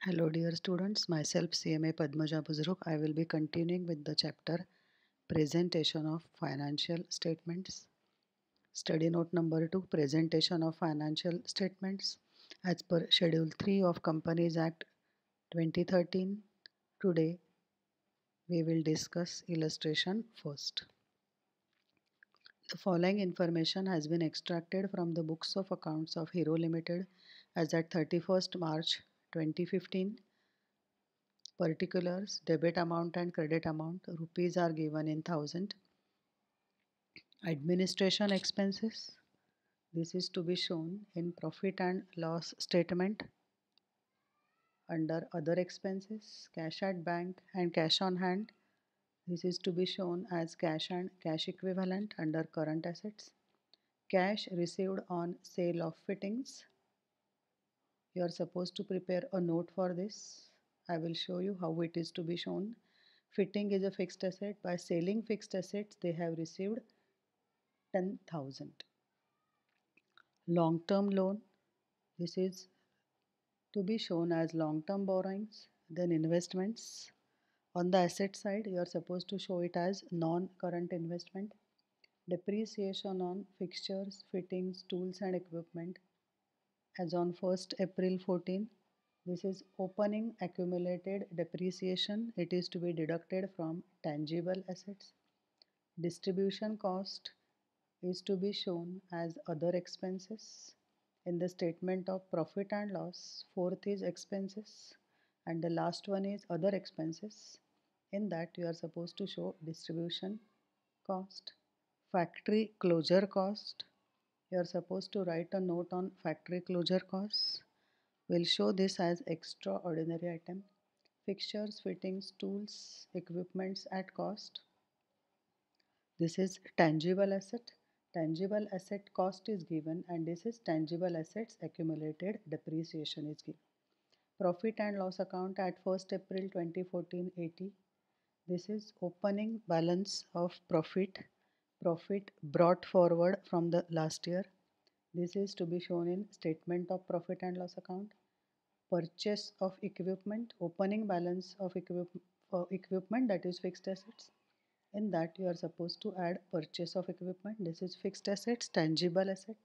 Hello dear students, myself CMA Padmaja Buzruk. I will be continuing with the chapter Presentation of Financial Statements. Study note number 2, Presentation of Financial Statements. As per Schedule 3 of Companies Act 2013, today we will discuss illustration first. The following information has been extracted from the books of accounts of Hero Limited as at 31st March 2015. Particulars, debit amount and credit amount, rupees are given in thousand. Administration expenses, this is to be shown in profit and loss statement under other expenses. Cash at bank and cash on hand, this is to be shown as cash and cash equivalent under current assets. Cash received on sale of fittings, you are supposed to prepare a note for this. I will show you how it is to be shown. Fitting is a fixed asset. By selling fixed assets, they have received 10,000. Long-term loan, this is to be shown as long-term borrowings. Then investments. On the asset side, you are supposed to show it as non-current investment. Depreciation on fixtures, fittings, tools and equipment as on 1st April 14. This is opening accumulated depreciation. It is to be deducted from tangible assets. Distribution cost is to be shown as other expenses in the statement of profit and loss. Fourth is expenses and the last one is other expenses. In that you are supposed to show distribution cost. Factory closure cost, you are supposed to write a note on factory closure costs. We'll show this as extraordinary item. Fixtures, fittings, tools, equipments at cost. This is tangible asset. Tangible asset cost is given and this is tangible assets accumulated depreciation is given. Profit and loss account at 1st April 2014 80. This is opening balance of profit. Profit brought forward from the last year. This is to be shown in statement of profit and loss account. Purchase of equipment, opening balance of equipment, that is fixed assets. In that you are supposed to add purchase of equipment. This is fixed assets, tangible asset.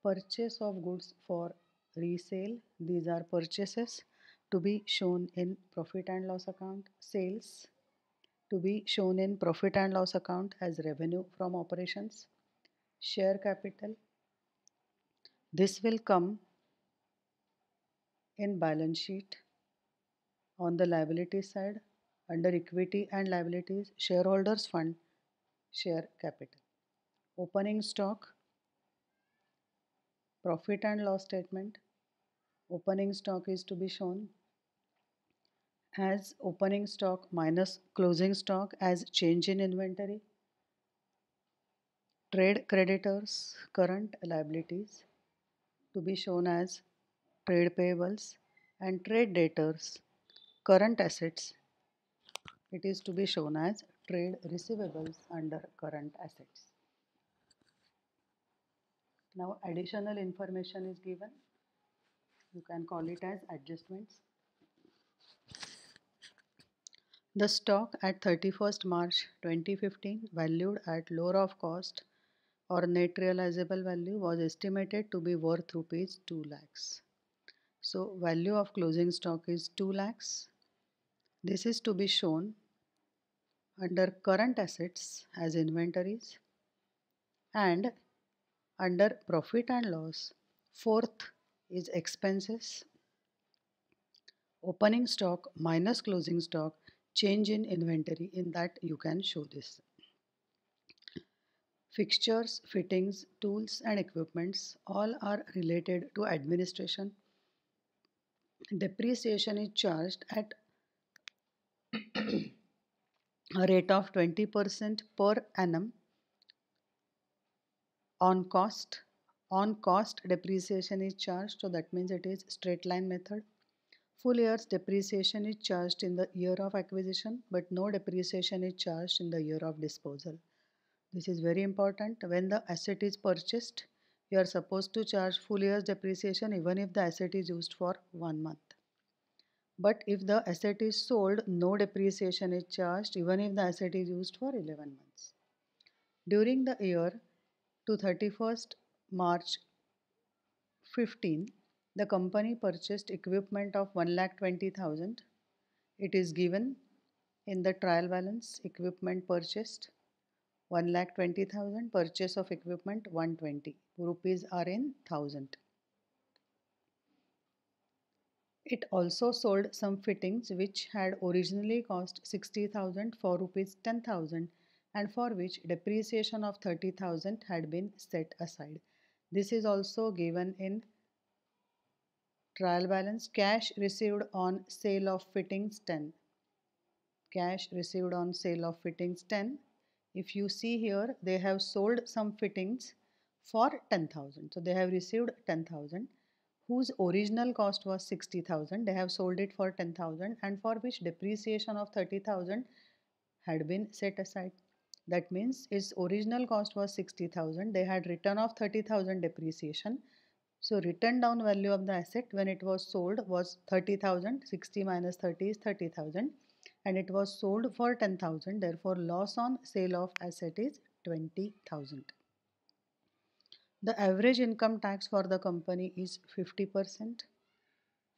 Purchase of goods for resale, these are purchases to be shown in profit and loss account. Sales to be shown in profit and loss account as revenue from operations. Share capital, this will come in balance sheet on the liability side under equity and liabilities. Shareholders fund, share capital. Opening stock, profit and loss statement. Opening stock is to be shown as opening stock minus closing stock as change in inventory. Trade creditors, current liabilities to be shown as trade payables, and trade debtors, current assets, it is to be shown as trade receivables under current assets. Now additional information is given. You can call it as adjustments. The stock at 31st March 2015 valued at lower of cost or net realizable value was estimated to be worth rupees 2 lakhs. So value of closing stock is 2 lakhs. This is to be shown under current assets as inventories and under profit and loss. Fourth is expenses. Opening stock minus closing stock, change in inventory, in that you can show this. Fixtures, fittings, tools and equipments all are related to administration. Depreciation is charged at a rate of 20% per annum on cost. On cost depreciation is charged, so that means it is straight line method. Full year's depreciation is charged in the year of acquisition, but no depreciation is charged in the year of disposal. This is very important. When the asset is purchased, you are supposed to charge full year's depreciation even if the asset is used for 1 month. But if the asset is sold, no depreciation is charged even if the asset is used for 11 months. During the year to 31st March 15, the company purchased equipment of 1,20,000. It is given in the trial balance. Equipment purchased 1,20,000, purchase of equipment 120. Rupees are in thousand. It also sold some fittings which had originally cost 60,000 for rupees 10,000 and for which depreciation of 30,000 had been set aside. This is also given in trial balance. Cash received on sale of fittings 10. Cash received on sale of fittings 10. If you see here, they have sold some fittings for 10,000. So they have received 10,000 whose original cost was 60,000. They have sold it for 10,000 and for which depreciation of 30,000 had been set aside. That means its original cost was 60,000. They had written off 30,000 depreciation. So written down value of the asset when it was sold was 30,000. 60 minus 30 is 30,000 and it was sold for 10,000. Therefore loss on sale of asset is 20,000. The average income tax for the company is 50%.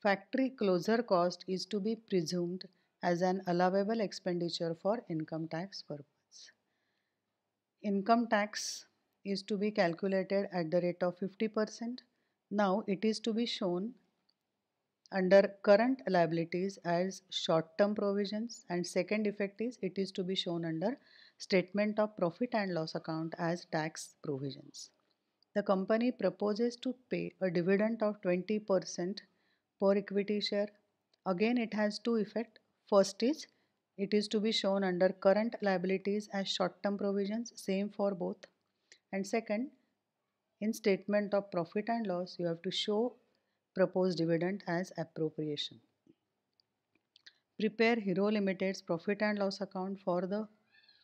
Factory closure cost is to be presumed as an allowable expenditure for income tax purpose. Income tax is to be calculated at the rate of 50%. Now it is to be shown under current liabilities as short-term provisions, and second effect is it is to be shown under statement of profit and loss account as tax provisions. The company proposes to pay a dividend of 20% per equity share. Again, it has two effects. First is it is to be shown under current liabilities as short-term provisions, same for both. And second, in statement of profit and loss, you have to show proposed dividend as appropriation. Prepare Hero Limited's profit and loss account for the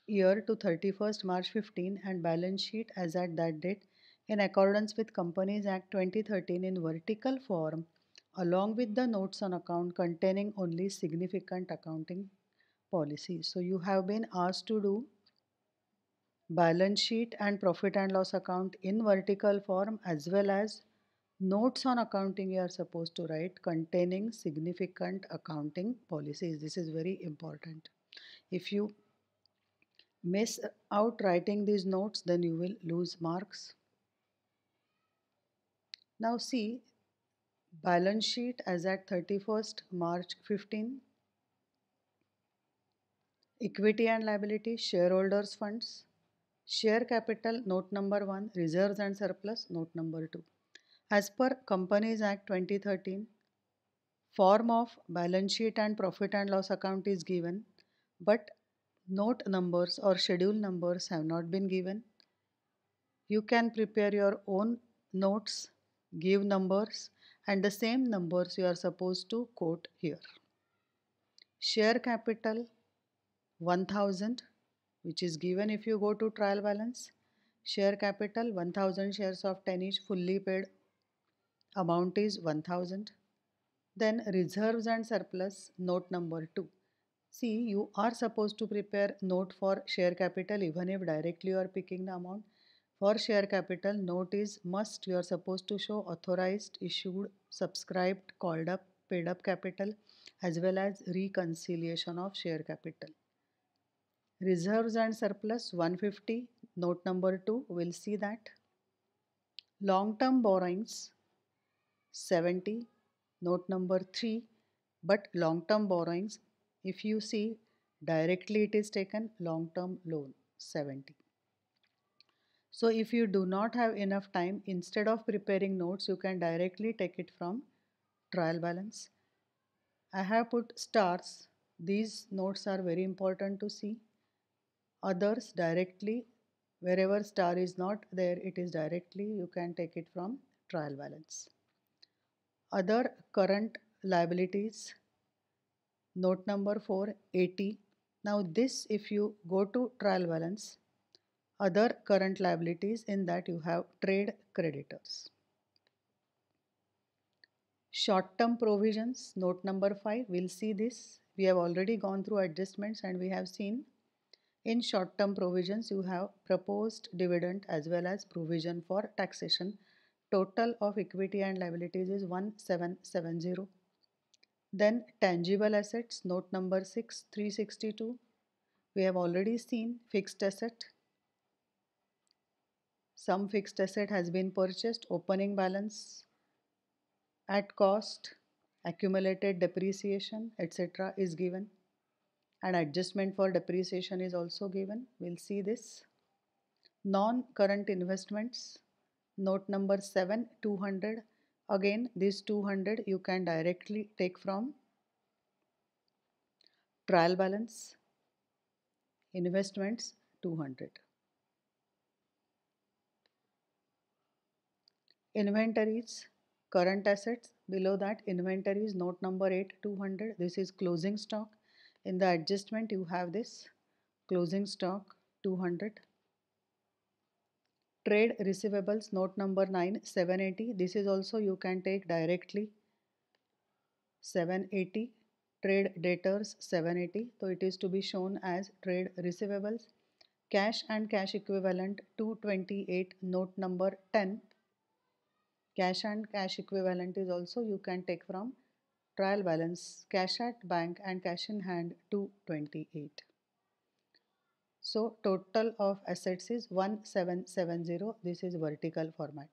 year to 31st March 15 and balance sheet as at that date in accordance with Companies Act 2013 in vertical form along with the notes on account containing only significant accounting policies. So you have been asked to do balance sheet and profit and loss account in vertical form as well as notes on accounting you are supposed to write containing significant accounting policies. This is very important. If you miss out writing these notes, then you will lose marks. Now see balance sheet as at 31st March 15. Equity and liability, shareholders funds, share capital, note number 1, reserves and surplus, note number 2. As per Companies Act 2013, form of balance sheet and profit and loss account is given, but note numbers or schedule numbers have not been given. You can prepare your own notes, give numbers, and the same numbers you are supposed to quote here. Share capital 1000, which is given if you go to trial balance. Share capital 1000 shares of 10 each fully paid, amount is 1000. Then reserves and surplus, note number 2. See, you are supposed to prepare note for share capital even if directly you are picking the amount. For share capital, note is must. You are supposed to show authorized, issued, subscribed, called up, paid up capital as well as reconciliation of share capital. Reserves and surplus 150, note number 2, we'll see that. Long-term borrowings 70, note number 3, but long-term borrowings, if you see directly it is taken long-term loan 70. So if you do not have enough time, instead of preparing notes, you can directly take it from trial balance. I have put stars. These notes are very important to see. Others directly, wherever star is not there, it is directly, you can take it from trial balance. Other current liabilities, note number 4, 80. Now this, if you go to trial balance, other current liabilities, in that you have trade creditors. Short-term provisions, note number 5, we'll see this. We have already gone through adjustments and we have seen in short-term provisions you have proposed dividend as well as provision for taxation. Total of equity and liabilities is 1770. Then tangible assets, note number 6, 362. We have already seen fixed asset. Some fixed asset has been purchased, opening balance at cost, accumulated depreciation, etc. is given. And adjustment for depreciation is also given. We'll see this. Non-current investments, note number 7, 200. Again, this 200 you can directly take from trial balance, investments 200. Inventories, current assets, below that inventories, note number 8, 200. This is closing stock. In the adjustment you have this closing stock 200. Trade receivables, note number 9, 780. This is also you can take directly 780. Trade debtors 780. So it is to be shown as trade receivables. Cash and cash equivalent 228, note number 10. Cash and cash equivalent is also you can take from trial balance, cash at bank and cash in hand 228. So total of assets is 1770. This is vertical format.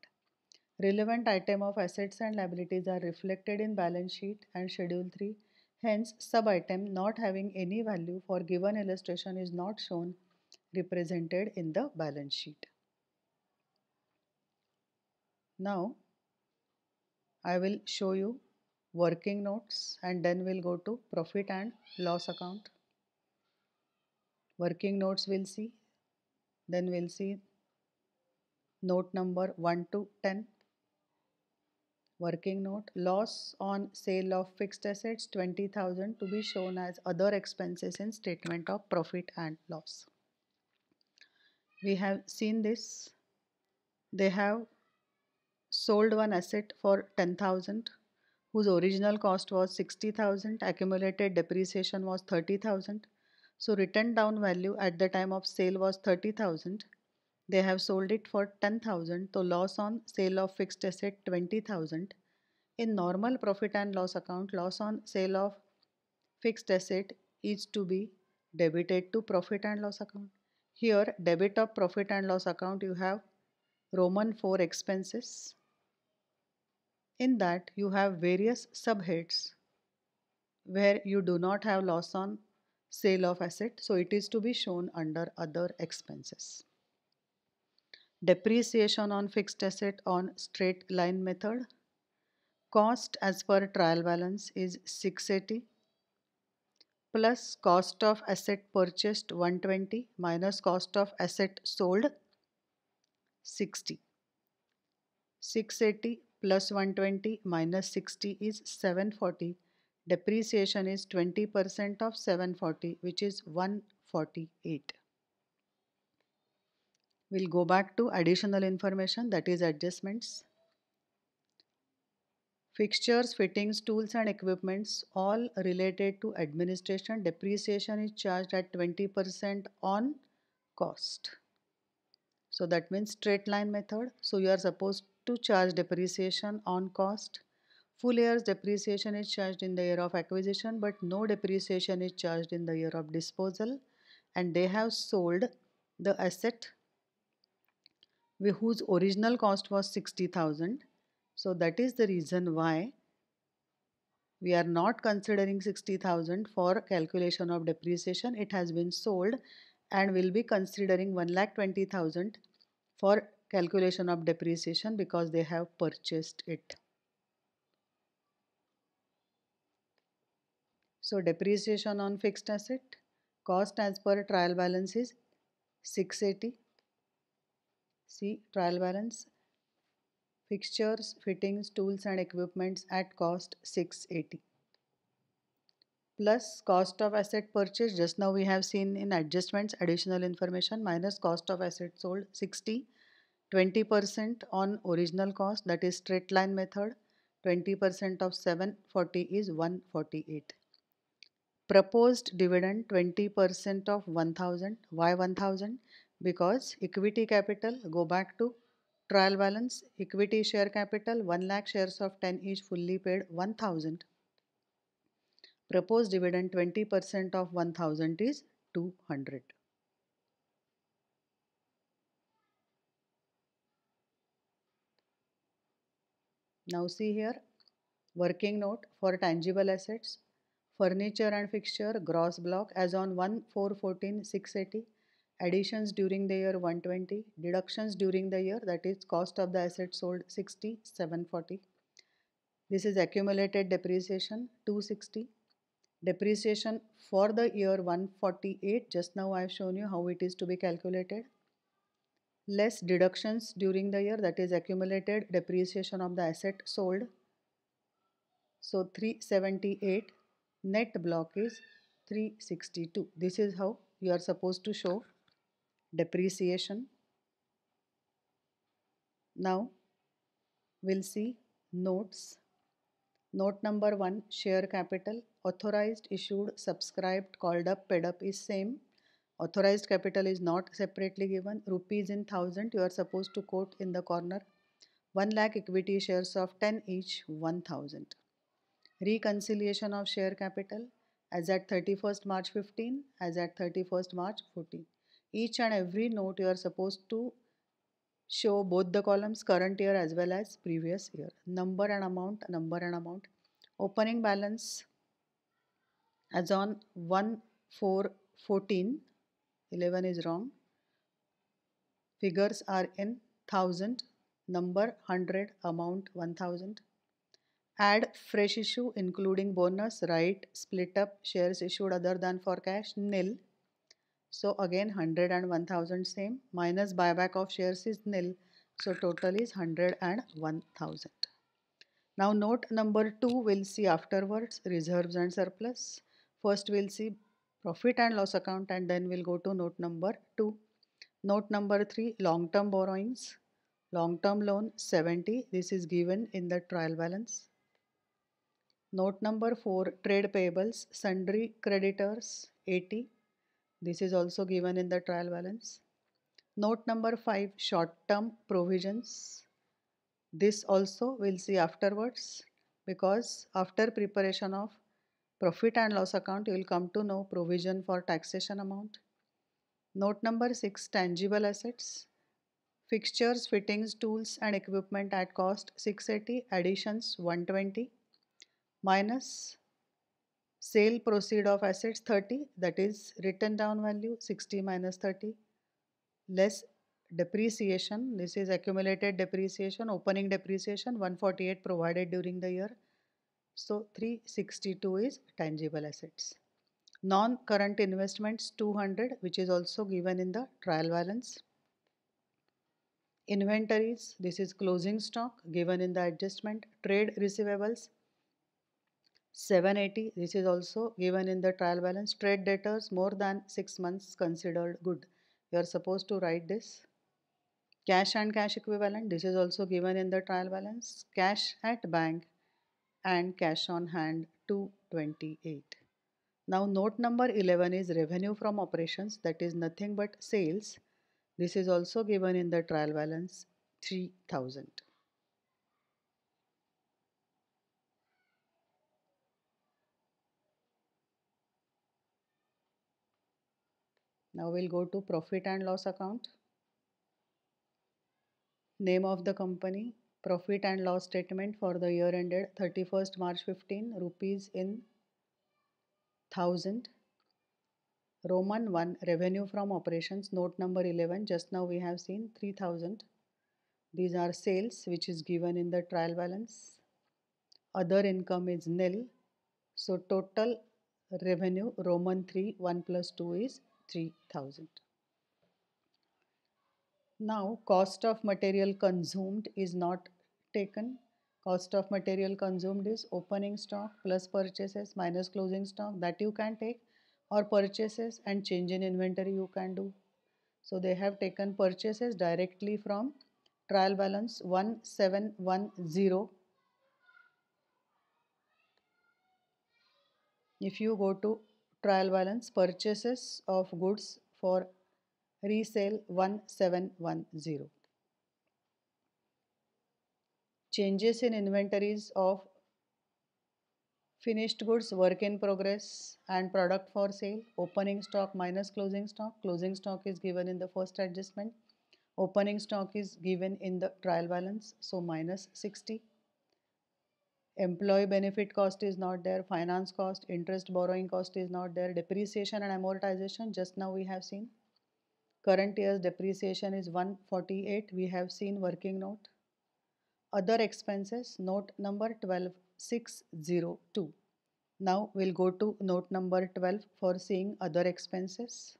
Relevant item of assets and liabilities are reflected in balance sheet and schedule 3. Hence, sub-item not having any value for given illustration is not shown represented in the balance sheet. Now, I will show you working notes and then we'll go to profit and loss account. Working notes we'll see, then we'll see note number 1 to 10. Working note, loss on sale of fixed assets 20,000 to be shown as other expenses in statement of profit and loss. We have seen this. They have sold one asset for 10,000 whose original cost was 60,000, accumulated depreciation was 30,000. So written down value at the time of sale was 30,000. They have sold it for 10,000. So loss on sale of fixed asset 20,000. In normal profit and loss account, loss on sale of fixed asset is to be debited to profit and loss account. Here, debit of profit and loss account, you have Roman 4 expenses. In that, you have various subheads where you do not have loss on sale of asset, so it is to be shown under other expenses. Depreciation on fixed asset on straight line method. Cost as per trial balance is 680 plus cost of asset purchased 120 minus cost of asset sold 60. 680 plus 120 minus 60 is 740. Depreciation is 20% of 740, which is 148. We'll go back to additional information, that is adjustments. Fixtures, fittings, tools and equipments all related to administration. Depreciation is charged at 20% on cost. So that means straight line method. So you are supposed to charge depreciation on cost. Full year's depreciation is charged in the year of acquisition, but no depreciation is charged in the year of disposal. And they have sold the asset whose original cost was 60,000. So that is the reason why we are not considering 60,000 for calculation of depreciation. It has been sold and will be considering 1,20,000 for calculation of depreciation because they have purchased it. So depreciation on fixed asset, cost as per trial balance is 680. See trial balance, fixtures, fittings, tools and equipments at cost 680. Plus cost of asset purchase, just now we have seen in adjustments additional information, minus cost of asset sold 60, 20% on original cost, that is straight line method, 20% of 740 is 148. Proposed dividend 20% of 1000. Why 1000? Because equity capital, go back to trial balance, equity share capital 1 lakh shares of 10 each fully paid 1000. Proposed dividend 20% of 1000 is 200. Now see here, working note for tangible assets, furniture and fixture gross block as on 1/4/14 680, additions during the year 120, deductions during the year, that is cost of the asset sold 60 740. This is accumulated depreciation 260. Depreciation for the year 148, just now I have shown you how it is to be calculated, less deductions during the year, that is accumulated depreciation of the asset sold. So 378, net block is 362. This is how you are supposed to show depreciation. Now we'll see notes. Note number 1, share capital, authorized, issued, subscribed, called up, paid up is same. Authorized capital is not separately given. Rupees in thousand, you are supposed to quote in the corner. 1 lakh equity shares of 10 each, 1000. Reconciliation of share capital as at 31st March 15, as at 31st March 14. Each and every note you are supposed to show both the columns, current year as well as previous year. Number and amount, number and amount. Opening balance as on 1/4/14, 11 is wrong. Figures are in thousand, number 100, amount 1000. Add fresh issue including bonus, right, split up, shares issued other than for cash, nil. So again 100 and 1000 same, minus buyback of shares is nil. So total is 100 and 1000. Now note number 2 we'll see afterwards, reserves and surplus. First we'll see profit and loss account and then we'll go to note number 2. Note number 3, long-term borrowings. Long-term loan 70, this is given in the trial balance. Note number 4, trade payables, sundry creditors 80, this is also given in the trial balance. Note number 5, short-term provisions. This also we'll see afterwards, because after preparation of profit and loss account you will come to know provision for taxation amount. Note number 6, tangible assets. Fixtures, fittings, tools and equipment at cost 680, additions 120, minus sale proceed of assets 30, that is written down value 60 minus 30, less depreciation, this is accumulated depreciation, opening depreciation 148 provided during the year. So 362 is tangible assets. Non-current investments 200, which is also given in the trial balance. Inventories, this is closing stock given in the adjustment. Trade receivables 780, this is also given in the trial balance. Trade debtors more than 6 months considered good, you are supposed to write this. Cash and cash equivalent, this is also given in the trial balance. Cash at bank and cash on hand 228. Now note number 11 is revenue from operations, that is nothing but sales. This is also given in the trial balance 3000. Now we'll go to profit and loss account. Name of the company, profit and loss statement for the year ended 31st March 15, rupees in thousand. Roman 1, revenue from operations, note number 11, just now we have seen 3000. These are sales which is given in the trial balance. Other income is nil. So total revenue Roman 3, 1 plus 2 is 3000. Now cost of material consumed is not taken. Cost of material consumed is opening stock plus purchases minus closing stock, that you can take, or purchases and change in inventory you can do. So they have taken purchases directly from trial balance 1710 If you go to trial balance, purchases of goods for resale 1710. Changes in inventories of finished goods, work in progress, and product for sale. Opening stock minus closing stock. Closing stock is given in the first adjustment. Opening stock is given in the trial balance, so minus 60. Employee benefit cost is not there. Finance cost, interest borrowing cost is not there. Depreciation and amortization, just now we have seen. Current year's depreciation is 148. We have seen working note. Other expenses, note number 12602. Now we'll go to note number 12 for seeing other expenses.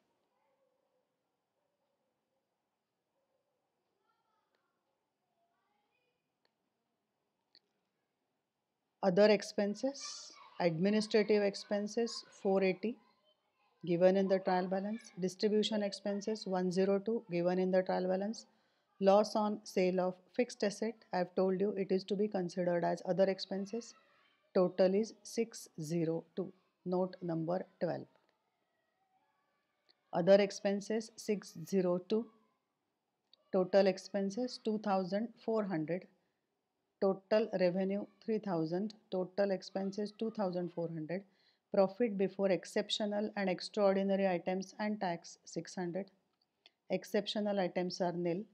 Other expenses, administrative expenses 480 given in the trial balance, distribution expenses 102 given in the trial balance, loss on sale of fixed asset, I have told you it is to be considered as other expenses, total is 602, note number 12. Other expenses 602, total expenses 2400, total revenue 3000, total expenses 2400, profit before exceptional and extraordinary items and tax 600. Exceptional items are nil.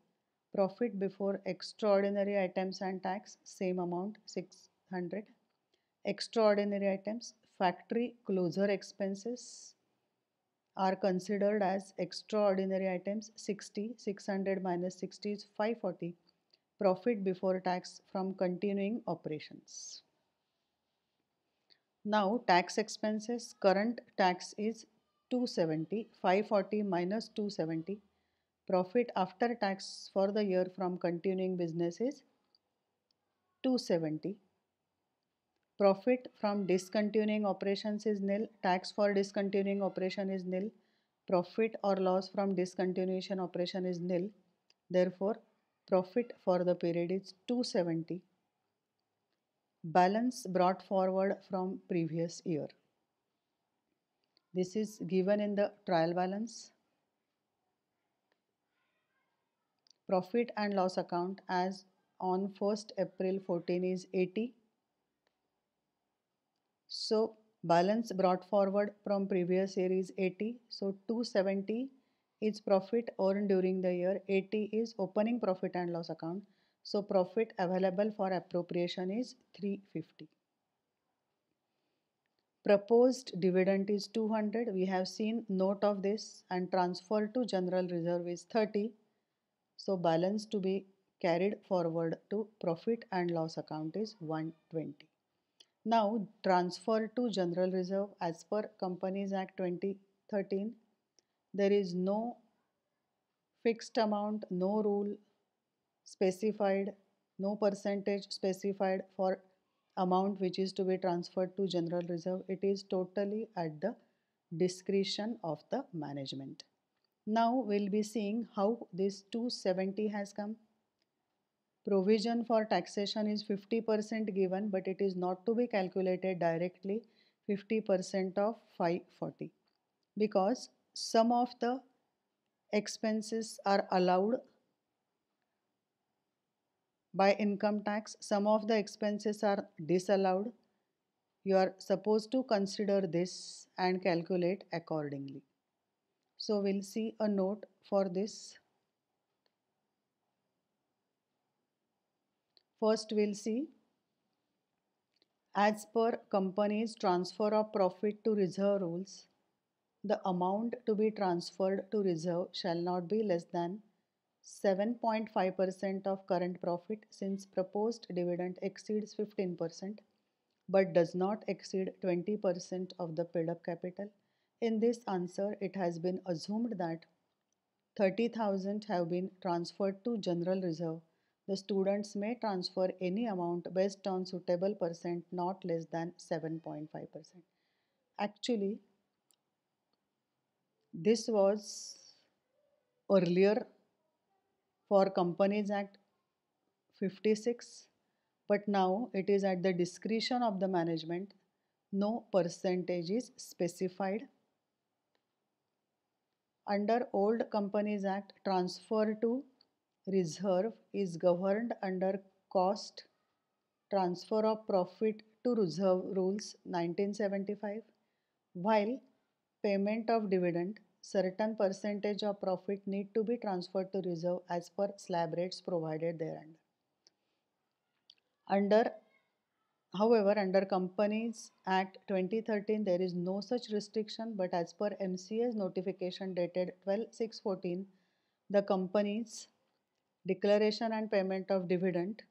Profit before extraordinary items and tax same amount 600. Extraordinary items, factory closure expenses are considered as extraordinary items 60. 600 minus 60 is 540. Profit before tax from continuing operations. Now tax expenses, current tax is 270, 540 minus 270. Profit after tax for the year from continuing business is 270. Profit from discontinuing operations is nil. Tax for discontinuing operation is nil. Profit or loss from discontinuation operation is nil. Therefore, profit for the period is 270. Balance brought forward from previous year. This is given in the trial balance. Profit and loss account as on 1st April 14 is 80. So balance brought forward from previous year is 80. So 270 is profit earned during the year. 80 is opening profit and loss account. So profit available for appropriation is 350. Proposed dividend is 200. We have seen note of this, and transfer to general reserve is 30. So balance to be carried forward to profit and loss account is 120. Now transfer to general reserve as per Companies Act 2013. There is no fixed amount, no rule specified, no percentage specified for amount which is to be transferred to general reserve. It is totally at the discretion of the management. Now we'll be seeing how this 270 has come. Provision for taxation is 50% given, but it is not to be calculated directly 50% of 540 because some of the expenses are allowed by income tax, some of the expenses are disallowed. You are supposed to consider this and calculate accordingly. So we'll see a note for this. First we'll see, as per company's transfer of profit to reserve rules, the amount to be transferred to reserve shall not be less than 7.5% of current profit since proposed dividend exceeds 15% but does not exceed 20% of the paid up capital. In this answer, it has been assumed that 30,000 have been transferred to general reserve. The students may transfer any amount based on suitable percent not less than 7.5%. Actually, this was earlier for Companies Act 56, but now it is at the discretion of the management No percentage is specified. Under Old Companies Act, transfer to reserve is governed under Cost Transfer of Profit to Reserve Rules 1975, while payment of dividend, certain percentage of profit need to be transferred to reserve as per slab rates provided thereunder. Under However, under Companies Act 2013, there is no such restriction, but as per MCA's notification dated 12/6/14, the company's declaration and payment of dividend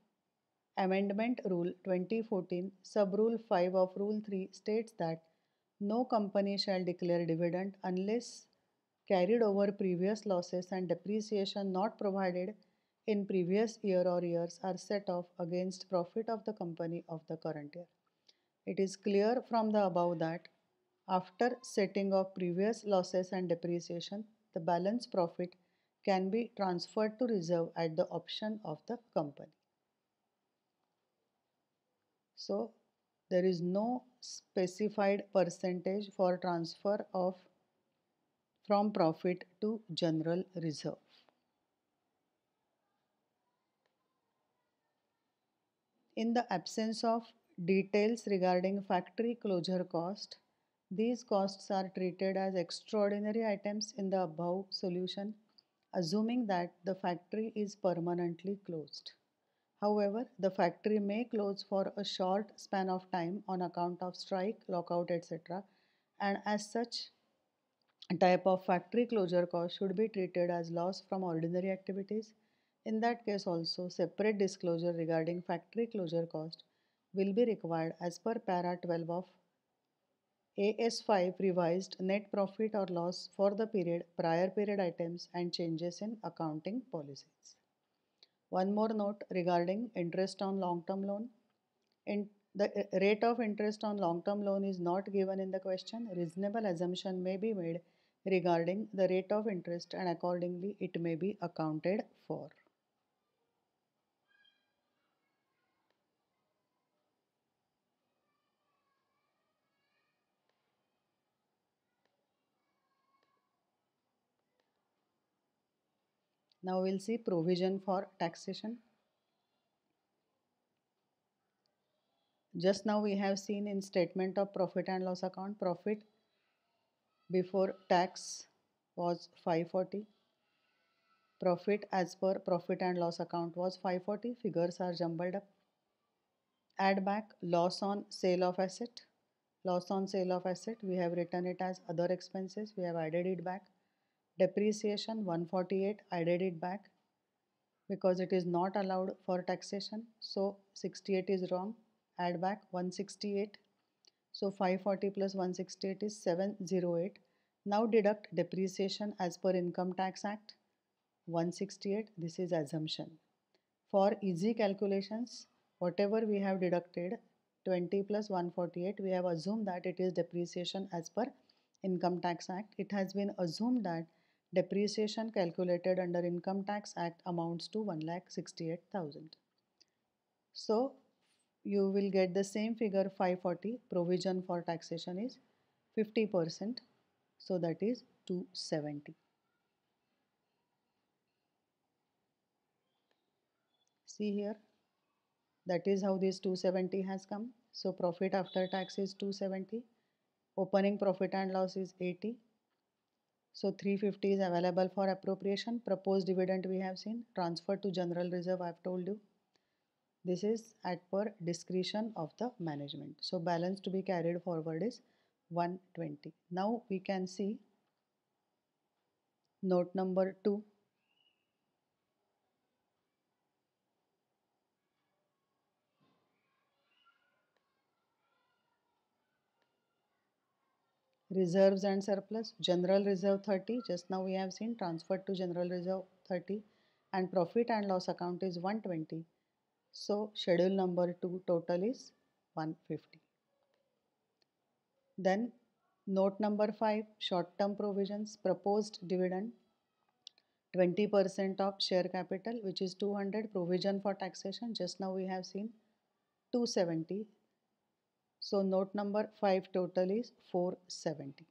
amendment rule 2014 sub rule 5 of rule 3 states that no company shall declare dividend unless carried over previous losses and depreciation not provided in previous year or years are set off against profit of the company of the current year. It is clear from the above that after setting off previous losses and depreciation, the balance profit can be transferred to reserve at the option of the company. So there is no specified percentage for transfer of from profit to general reserve. In the absence of details regarding factory closure cost, these costs are treated as extraordinary items in the above solution, assuming that the factory is permanently closed. However, the factory may close for a short span of time on account of strike, lockout, etc., and as such, a type of factory closure cost should be treated as loss from ordinary activities. In that case also, separate disclosure regarding factory closure cost will be required as per para 12 of AS5 revised net profit or loss for the period, prior period items and changes in accounting policies. One more note regarding interest on long-term loan. The rate of interest on long-term loan is not given in the question. Reasonable assumption may be made regarding the rate of interest and accordingly it may be accounted for. Now we'll see provision for taxation. Just now we have seen in statement of profit and loss account, profit before tax was 540. Profit as per profit and loss account was 540. Figures are jumbled up. Add back loss on sale of asset. Loss on sale of asset, we have written it as other expenses. We have added it back. Depreciation 148, added it back because it is not allowed for taxation. So 68 is wrong. Add back 168. So 540 plus 168 is 708. Now deduct depreciation as per Income Tax Act 168. This is assumption. For easy calculations, whatever we have deducted 20 plus 148, we have assumed that it is depreciation as per Income Tax Act. It has been assumed that depreciation calculated under Income Tax Act amounts to 1,68,000. So you will get the same figure 540. Provision for taxation is 50%. So that is 270. See here, that is how this 270 has come. So profit after tax is 270. Opening profit and loss is 80. So 350 is available for appropriation. Proposed dividend we have seen. Transfer to general reserve I have told you. This is at per discretion of the management. So balance to be carried forward is 120. Now we can see note number 2. Reserves and surplus. General reserve 30. Just now we have seen transferred to general reserve 30 and profit and loss account is 120. So schedule number 2 total is 150. Then note number 5, short term provisions. Proposed dividend 20% of share capital, which is 200. Provision for taxation, just now we have seen 270. So note number 5 total is 470.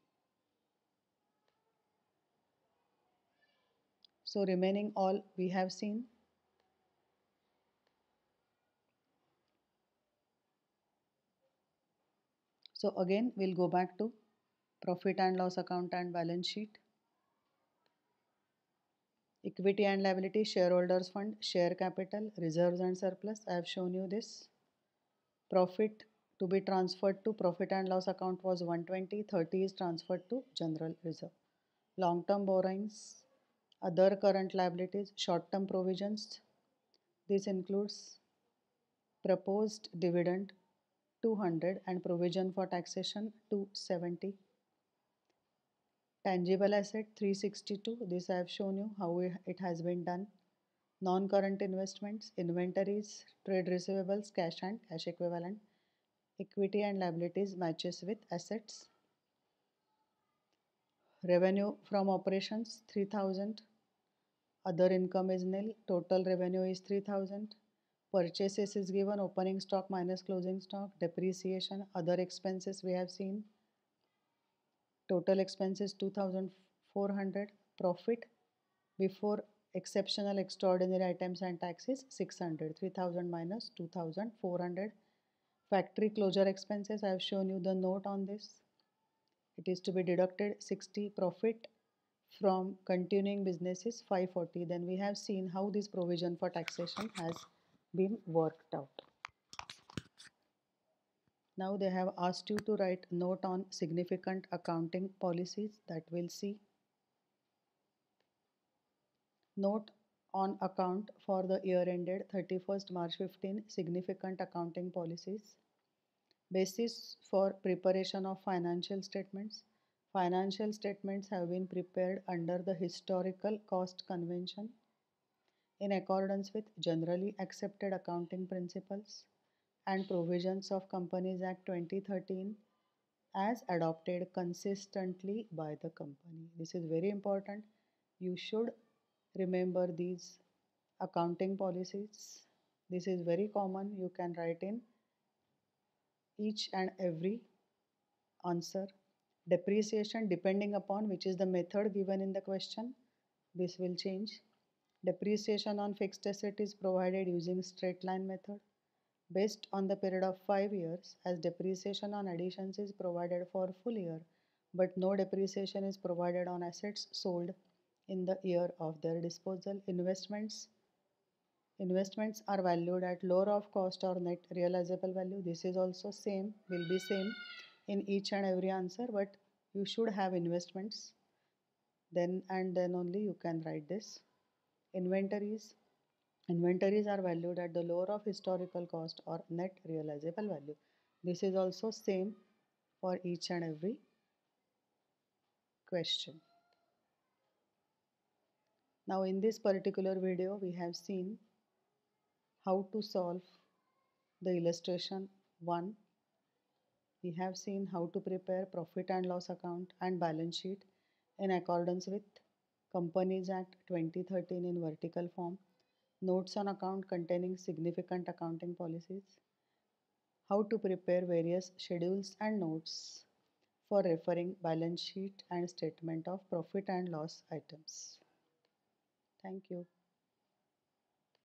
So remaining all we have seen. So again we'll go back to profit and loss account and balance sheet. Equity and liability, shareholders fund, share capital, reserves and surplus. I have shown you this. Profit to be transferred to profit and loss account was 120, 30 is transferred to general reserve. Long-term borrowings, other current liabilities, short-term provisions. This includes proposed dividend 200 and provision for taxation 270. Tangible asset 362. This I have shown you how it has been done. Non-current investments, inventories, trade receivables, cash and cash equivalent. Equity and liabilities matches with assets. Revenue from operations 3000. Other income is nil. Total revenue is 3000. Purchases is given opening stock minus closing stock. Depreciation, other expenses we have seen. Total expenses 2400. Profit before exceptional extraordinary items and taxes 600. 3000 minus 2400. Factory closure expenses, I have shown you the note on this. It is to be deducted 60. Profit from continuing businesses 540. Then we have seen how this provision for taxation has been worked out. Now they have asked you to write note on significant accounting policies that we'll see. Note on account for the year ended 31st March 15, significant accounting policies. Basis for preparation of financial statements. Financial statements have been prepared under the historical cost convention in accordance with generally accepted accounting principles and provisions of Companies Act 2013 as adopted consistently by the company. This is very important. You should remember these accounting policies. This is very common. You can write in each and every answer. Depreciation, depending upon which is the method given in the question, this will change. Depreciation on fixed asset is provided using straight line method based on the period of 5 years, as depreciation on additions is provided for full year, but no depreciation is provided on assets sold in the year of their disposal. Investments are valued at lower of cost or net realizable value. This is also same, will be same in each and every answer, but you should have investments. Then and then only you can write this. Inventories are valued at the lower of historical cost or net realizable value. This is also same for each and every question. Now in this particular video we have seen how to solve the illustration 1. We have seen how to prepare profit and loss account and balance sheet in accordance with Companies Act 2013 in vertical form. Notes on account containing significant accounting policies. How to prepare various schedules and notes for referring balance sheet and statement of profit and loss items. Thank you.